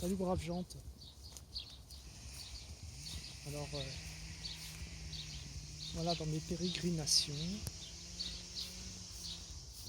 Salut brave jante. Alors voilà, dans mes pérégrinations,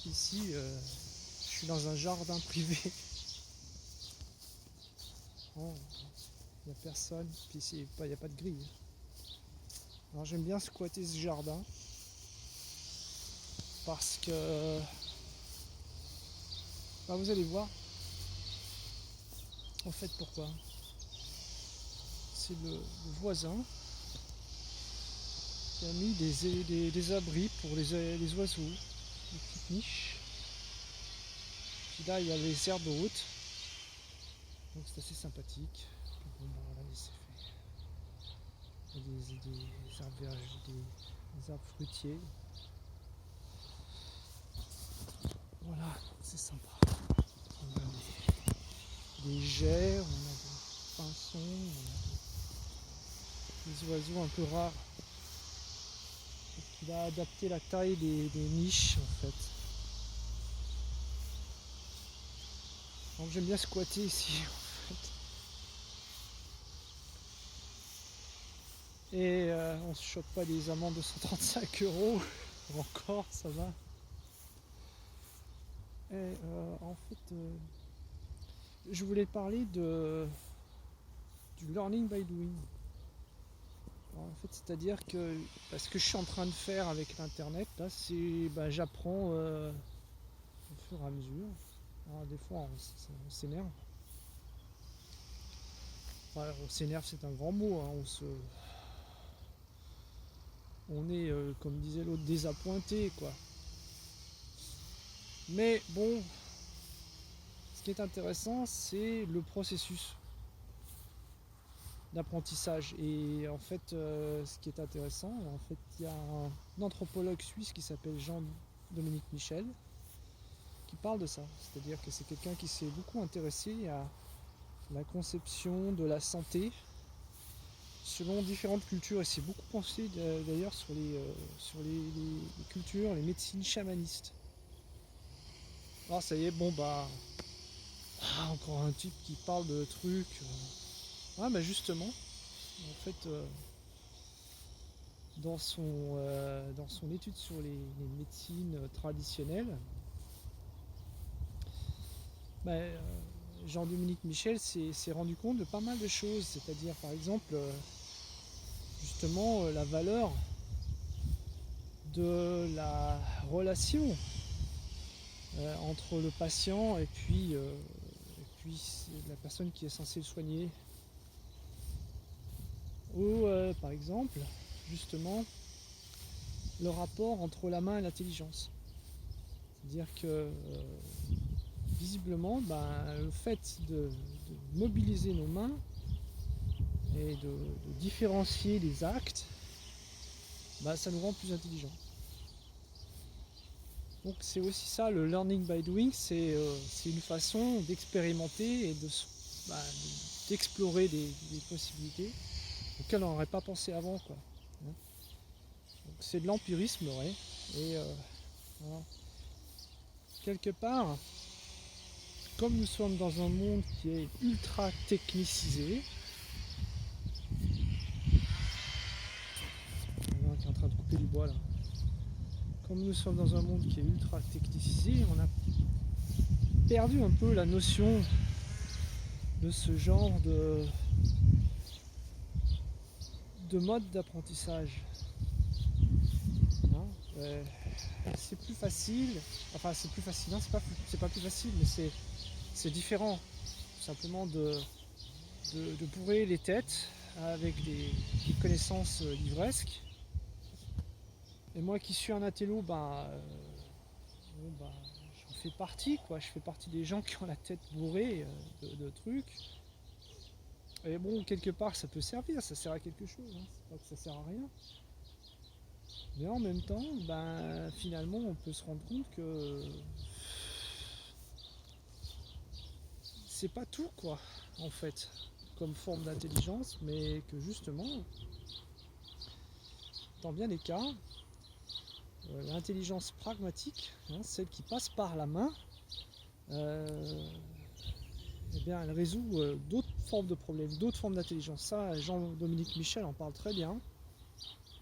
ici je suis dans un jardin privé. Oh, il n'y a personne, puis il n'y a pas de grille. Alors j'aime bien squatter ce jardin parce que bah, vous allez voir en fait pourquoi. C'est le voisin qui a mis des abris pour les oiseaux, des petites niches. Puis là il y a les aires hautes, donc c'est assez sympathique. Puis bon, bah, voilà, c'est fait. Il y a des arbres fruitiers. Voilà, c'est sympa. On a des geais, on a des pinsons, on a des oiseaux un peu rares. Il a adapté la taille des niches en fait. Donc j'aime bien squatter ici en fait. Et on se chope pas des amendes de 135 € encore, ça va. Et en fait, je voulais parler du learning by doing. Alors, en fait, c'est-à-dire que ce que je suis en train de faire avec l'internet, là, c'est j'apprends au fur et à mesure. Alors, des fois, on s'énerve. Enfin, on s'énerve, c'est un grand mot. Hein, on est, comme disait l'autre, désappointé, quoi. Mais bon, ce qui est intéressant, c'est le processus d'apprentissage. Et en fait, ce qui est intéressant, en fait, il y a un anthropologue suisse qui s'appelle Jean-Dominique Michel qui parle de ça. C'est-à-dire que c'est quelqu'un qui s'est beaucoup intéressé à la conception de la santé selon différentes cultures. Et c'est beaucoup pensé d'ailleurs sur les cultures, les médecines chamanistes. Alors ça y est, bon bah, encore un type qui parle de trucs. Ah bah justement, en fait, dans son étude sur les médecines traditionnelles, Jean-Dominique Michel s'est rendu compte de pas mal de choses, c'est-à-dire par exemple justement la valeur de la relation entre le patient et puis la personne qui est censée le soigner. Ou par exemple justement le rapport entre la main et l'intelligence. C'est-à-dire que visiblement, le fait de mobiliser nos mains et de différencier les actes, ça nous rend plus intelligents. Donc c'est aussi ça, le learning by doing, c'est une façon d'expérimenter et d'explorer des possibilités auxquelles on n'aurait pas pensé avant, quoi. Donc c'est de l'empirisme, ouais. Et voilà. Quelque part, comme nous sommes dans un monde qui est ultra technicisé, qui est en train de couper du bois là. Comme nous sommes dans un monde qui est ultra technicisé, on a perdu un peu la notion de ce genre de mode d'apprentissage. C'est plus facile, enfin c'est plus facile, non c'est pas plus facile, mais c'est différent tout simplement de bourrer les têtes avec des connaissances livresques. Et moi qui suis un intello, j'en fais partie, quoi. Je fais partie des gens qui ont la tête bourrée de trucs. Et bon, quelque part, ça peut servir, ça sert à quelque chose. Hein. C'est pas que ça sert à rien. Mais en même temps, finalement, on peut se rendre compte que c'est pas tout, quoi, en fait, comme forme d'intelligence, mais que justement, dans bien des cas, l'intelligence pragmatique, celle qui passe par la main, bien, elle résout d'autres formes de problèmes, d'autres formes d'intelligence. Ça, Jean-Dominique Michel en parle très bien.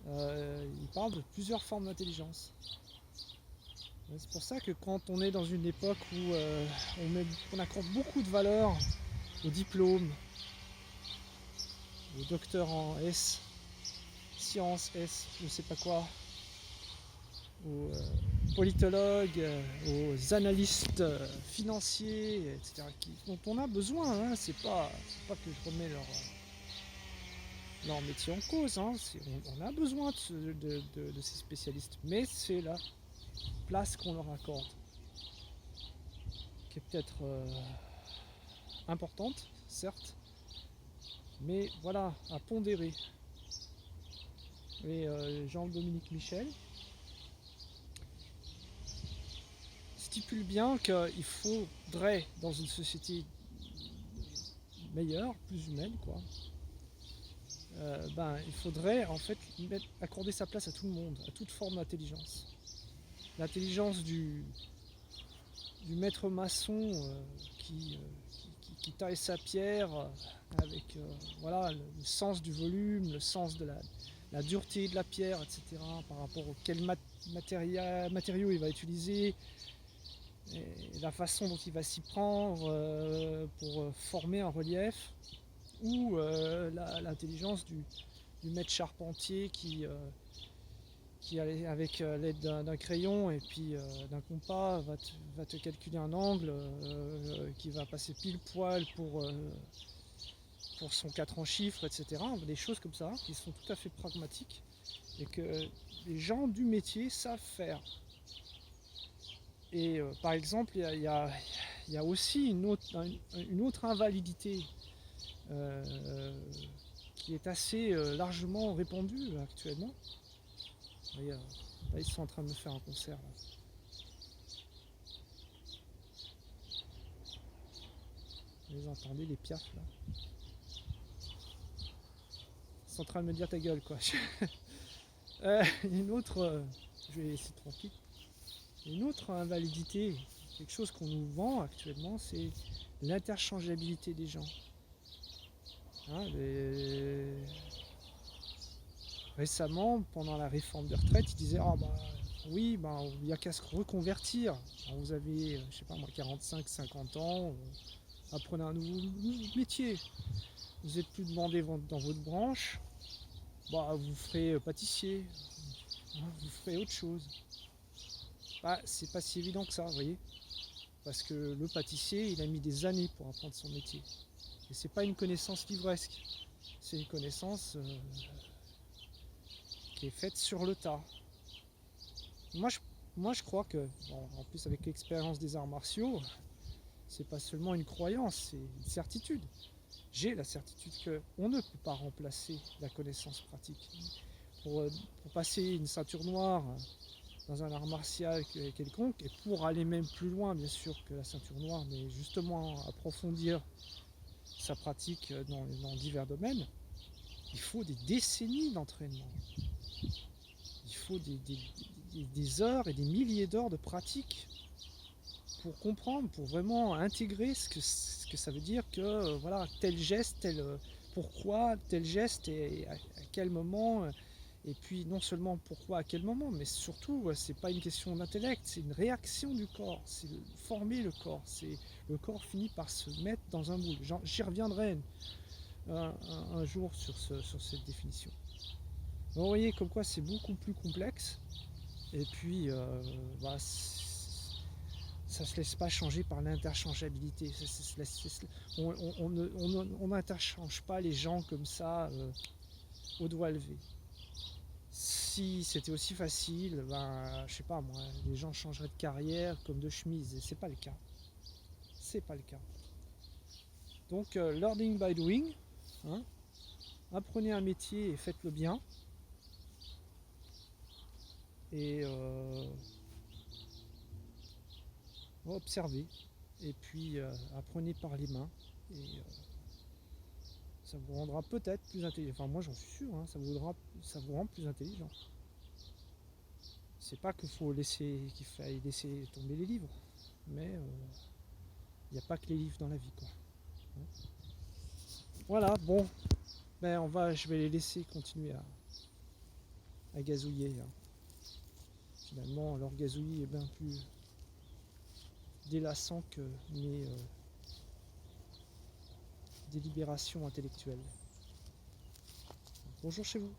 Il parle de plusieurs formes d'intelligence. C'est pour ça que quand on est dans une époque où on accorde beaucoup de valeur au diplôme, au docteur en S, sciences S, je sais pas quoi, aux politologues, aux analystes financiers, etc., dont on a besoin. Hein, c'est pas que je remets leur métier en cause. Hein, on a besoin de ces spécialistes, mais c'est la place qu'on leur accorde, qui est peut-être importante, certes, mais voilà, à pondérer. Et Jean-Dominique Michel stipule bien qu'il faudrait, dans une société meilleure, plus humaine, quoi, il faudrait en fait accorder sa place à tout le monde, à toute forme d'intelligence. L'intelligence du maître maçon qui taille sa pierre avec voilà, le sens du volume, le sens de la dureté de la pierre, etc., par rapport au quel matériau il va utiliser, et la façon dont il va s'y prendre pour former un relief, ou l'intelligence du maître charpentier qui avec l'aide d'un crayon et puis d'un compas va te calculer un angle qui va passer pile poil pour son 4 en chiffres, etc. Des choses comme ça qui sont tout à fait pragmatiques et que les gens du métier savent faire. Et par exemple, il y a aussi une autre invalidité qui est assez largement répandue actuellement. Vous voyez, là, ils sont en train de me faire un concert. Là. Vous entendez les piafs là? Ils sont en train de me dire ta gueule, quoi. Une autre, je vais laisser tranquille. Une autre invalidité, quelque chose qu'on nous vend actuellement, c'est l'interchangeabilité des gens. Hein, récemment, pendant la réforme des retraites, ils disaient ah bah oui, bah, il n'y a qu'à se reconvertir. Alors, vous avez, je sais pas moi, 45, 50 ans, apprenez un nouveau métier. Vous n'êtes plus demandé dans votre branche, bah, vous ferez pâtissier, hein, vous ferez autre chose. Bah, c'est pas si évident que ça, vous voyez. Parce que le pâtissier, il a mis des années pour apprendre son métier. Et c'est pas une connaissance livresque, c'est une connaissance qui est faite sur le tas. Moi, je crois que, bon, en plus avec l'expérience des arts martiaux, c'est pas seulement une croyance, c'est une certitude. J'ai la certitude qu'on ne peut pas remplacer la connaissance pratique. Pour passer une ceinture noire dans un art martial quelconque, et pour aller même plus loin bien sûr que la ceinture noire, mais justement approfondir sa pratique dans divers domaines, il faut des décennies d'entraînement. Il faut des heures et des milliers d'heures de pratique pour comprendre, pour vraiment intégrer ce que ça veut dire que voilà, tel geste, pourquoi tel geste et à quel moment. Et puis non seulement pourquoi, à quel moment, mais surtout c'est pas une question d'intellect, c'est une réaction du corps, c'est former le corps, c'est le corps finit par se mettre dans un moule. J'y reviendrai un jour sur cette définition. Donc, vous voyez comme quoi c'est beaucoup plus complexe, et puis ça se laisse pas changer par l'interchangeabilité. On n'interchange pas les gens comme ça au doigt levé. Si c'était aussi facile, je sais pas moi, les gens changeraient de carrière comme de chemise, et c'est pas le cas. C'est pas le cas. Donc learning by doing, hein, apprenez un métier et faites-le bien. Et observez. Et puis apprenez par les mains. Et ça vous rendra peut-être plus intelligent. Enfin moi j'en suis sûr, hein, ça vous rend plus intelligent. C'est pas qu'il faille laisser tomber les livres, mais il n'y a pas que les livres dans la vie, quoi. Voilà, bon, ben je vais les laisser continuer à gazouiller. Hein. Finalement, leur gazouillis est bien plus délassant que mes délibérations intellectuelles. Bonjour chez vous.